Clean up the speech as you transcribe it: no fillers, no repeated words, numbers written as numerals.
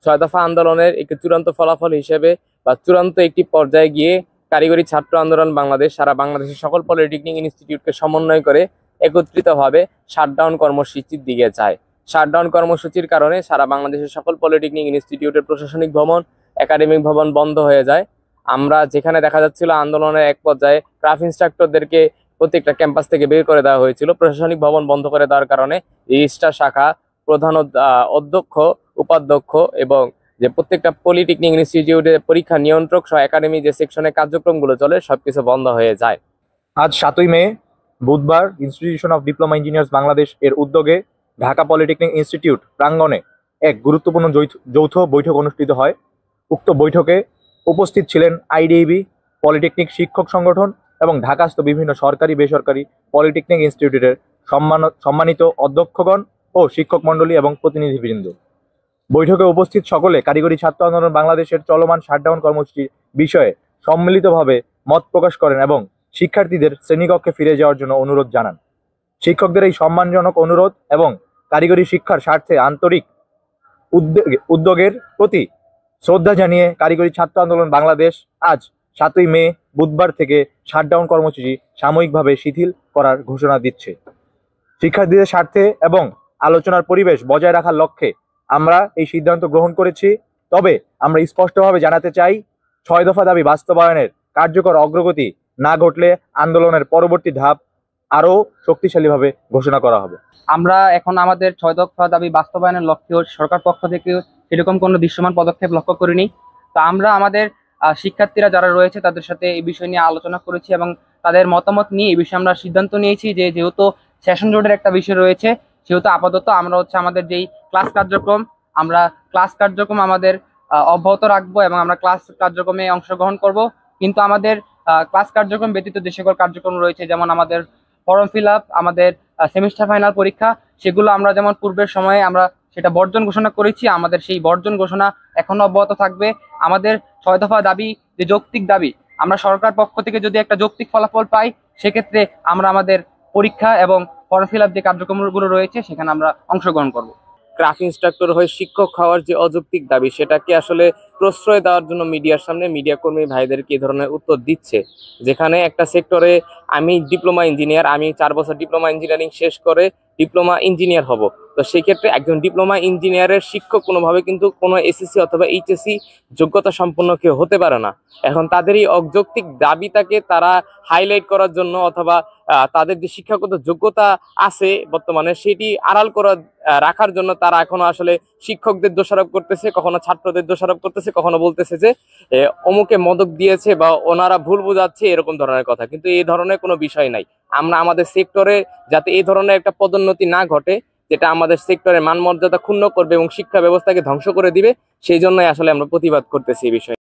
ছয় দফা আন্দোলনের একটি চূড়ান্ত ফলাফল হিসেবে বা চূড়ান্ত একটি পর্যায়ে গিয়ে কারিগরি ছাত্র আন্দোলন বাংলাদেশ সারা বাংলাদেশের সকল পলিটেকনিক ইনস্টিটিউটকে সমন্বয় করে একত্রিতভাবে শাটডাউন কর্মসূচির দিকে যায়। শাটডাউন কর্মসূচির কারণে সারা বাংলাদেশের সকল পলিটেকনিক ইনস্টিটিউটের প্রশাসনিক ভবন, একাডেমিক ভবন বন্ধ হয়ে যায়। আমরা যেখানে দেখা যাচ্ছিল আন্দোলনের এক পর্যায়ে ক্রাফট ইনস্ট্রাক্টরদেরকে প্রত্যেকটা ক্যাম্পাস থেকে বের করে দেওয়া হয়েছিল, প্রশাসনিক ভবন বন্ধ করে দেওয়ার কারণে রেজিস্ট্রার শাখা, প্রধান অধ্যক্ষ, উপাধ্যক্ষ এবং যে প্রত্যেকটা পলিটেকনিক ইনস্টিটিউটের পরীক্ষা নিয়ন্ত্রক সহ একাডেমি যে সেকশনে কার্যক্রমগুলো চলে সবকিছু বন্ধ হয়ে যায়। আজ 7ই মে বুধবার institution of diploma engineers Bangladesh এর উদ্যোগে ঢাকা পলিটেকনিক ইনস্টিটিউট প্রাঙ্গণে এক গুরুত্বপূর্ণ যৌথ বৈঠক অনুষ্ঠিত হয়। উক্ত বৈঠকে উপস্থিত ছিলেন আইডিইবি, পলিটেকনিক শিক্ষক সংগঠন এবং ঢাকাস্থ বিভিন্ন সরকারি বেসরকারি পলিটেকনিক ইনস্টিটিউটের সম্মানিত অধ্যক্ষগণ ও শিক্ষক মণ্ডলী এবং প্রতিনিধিবৃন্দ। বৈঠকে উপস্থিত সকলে কারিগরি ছাত্র আন্দোলন বাংলাদেশের চলমান শাটডাউন কর্মসূচির বিষয়ে সম্মিলিতভাবে মত প্রকাশ করেন এবং শিক্ষার্থীদের শ্রেণীকক্ষে ফিরে যাওয়ার জন্য অনুরোধ জানান। শিক্ষকদের এই সম্মানজনক অনুরোধ এবং কারিগরি শিক্ষার স্বার্থে আন্তরিক উদ্যোগের প্রতি শ্রদ্ধা জানিয়ে কারিগরি ছাত্র আন্দোলন বাংলাদেশ আজ 7ই মে বুধবার থেকে শাটডাউন কর্মসূচি সাময়িকভাবে শিথিল করার ঘোষণা দিচ্ছে। শিক্ষার্থীদের স্বার্থে এবং আলোচনার পরিবেশ বজায় রাখার লক্ষ্যে আমরা এই সিদ্ধান্ত গ্রহণ করেছি। তবে আমরা স্পষ্টভাবে জানাতে চাই, 6 দফা দাবি বাস্তবায়নের কার্যকর অগ্রগতি না ঘটলে আন্দোলনের পরবর্তী ধাপ আরও শক্তিশালীভাবে ঘোষণা করা হবে। আমরা এখন আমাদের 6 দফা দাবি বাস্তবায়নের লক্ষ্যে সরকার পক্ষ থেকে সেরকম কোনো দৃশ্যমান পদক্ষেপ লক্ষ্য করিনি। তো আমরা আমাদের শিক্ষার্থীরা যারা রয়েছে তাদের সাথে এই বিষয় নিয়ে আলোচনা করেছি এবং তাদের মতামত নিয়ে এই বিষয়ে আমরা সিদ্ধান্ত নিয়েছি যে যেহেতু সেশন জোটের একটা বিষয় রয়েছে, সেহেতু আপাতত আমরা আমাদের যেই ক্লাস কার্যক্রম আমাদের অব্যাহত রাখবো এবং আমরা ক্লাস কার্যক্রমে অংশগ্রহণ করব। কিন্তু আমাদের ক্লাস কার্যক্রম ব্যতীত যে সকল কার্যক্রম রয়েছে, যেমন আমাদের ফর্ম ফিল আপ, আমাদের সেমিস্টার ফাইনাল পরীক্ষা, সেগুলো আমরা যেমন পূর্বের সময়ে আমরা সেটা বর্জন ঘোষণা করেছি, আমাদের সেই বর্জন ঘোষণা এখনো অব্যাহত থাকবে। আমাদের 6 দফা দাবি যে যৌক্তিক দাবি, আমরা সরকার পক্ষ থেকে যদি একটা যৌক্তিক ফলাফল পাই, সেক্ষেত্রে আমরা আমাদের পরীক্ষা এবং ফর্ম ফিল আপ যে কার্যক্রমগুলো রয়েছে সেখানে আমরা অংশগ্রহণ করব। ক্রাফট ইনস্ট্রাক্টর হয়ে শিক্ষক হওয়ার যে অযৌক্তিক দাবি, সেটাকে আসলে প্রশ্রয় দেওয়ার জন্য মিডিয়ার সামনে মিডিয়া কর্মী ভাইদেরকে এই ধরনের উত্তর দিচ্ছে। যেখানে একটা সেক্টরে আমি ডিপ্লোমা ইঞ্জিনিয়ার, আমি 4 বছর ডিপ্লোমা ইঞ্জিনিয়ারিং শেষ করে ডিপ্লোমা ইঞ্জিনিয়ার হব। তো সেই ক্ষেত্রে একজন ডিপ্লোমা ইঞ্জিনিয়ারের শিক্ষক কোনোভাবে কিন্তু কোনো এসএসসি অথবা এইচএসসি যোগ্যতা সম্পন্ন কেউ হতে পারে না। এখন তাদের এই অযৌক্তিক দাবিটাকে তারা হাইলাইট করার জন্য অথবা তাদের যে শিক্ষাগত যোগ্যতা আছে বর্তমানে সেটি আড়াল রাখার জন্য তারা এখনো আসলে শিক্ষকদের দোষারোপ করতেছে, কখনো ছাত্রদের দোষারোপ করতেছে, কখনো বলতেছে যে অমুকে মদক দিয়েছে বা ওনারা ভুল বোঝাচ্ছে, এরকম ধরনের কথা। কিন্তু এই ধরনের কোনো বিষয় নাই। আমরা আমাদের সেক্টরে যাতে এই ধরনের একটা পদোন্নতি না ঘটে, যেটা আমাদের সেক্টরের মানমর্যাদা ক্ষুণ্ণ করবে এবং শিক্ষা ব্যবস্থাকে ধ্বংস করে দিবে, সেই জন্যই আসলে আমরা প্রতিবাদ করতেছি এই বিষয়ে।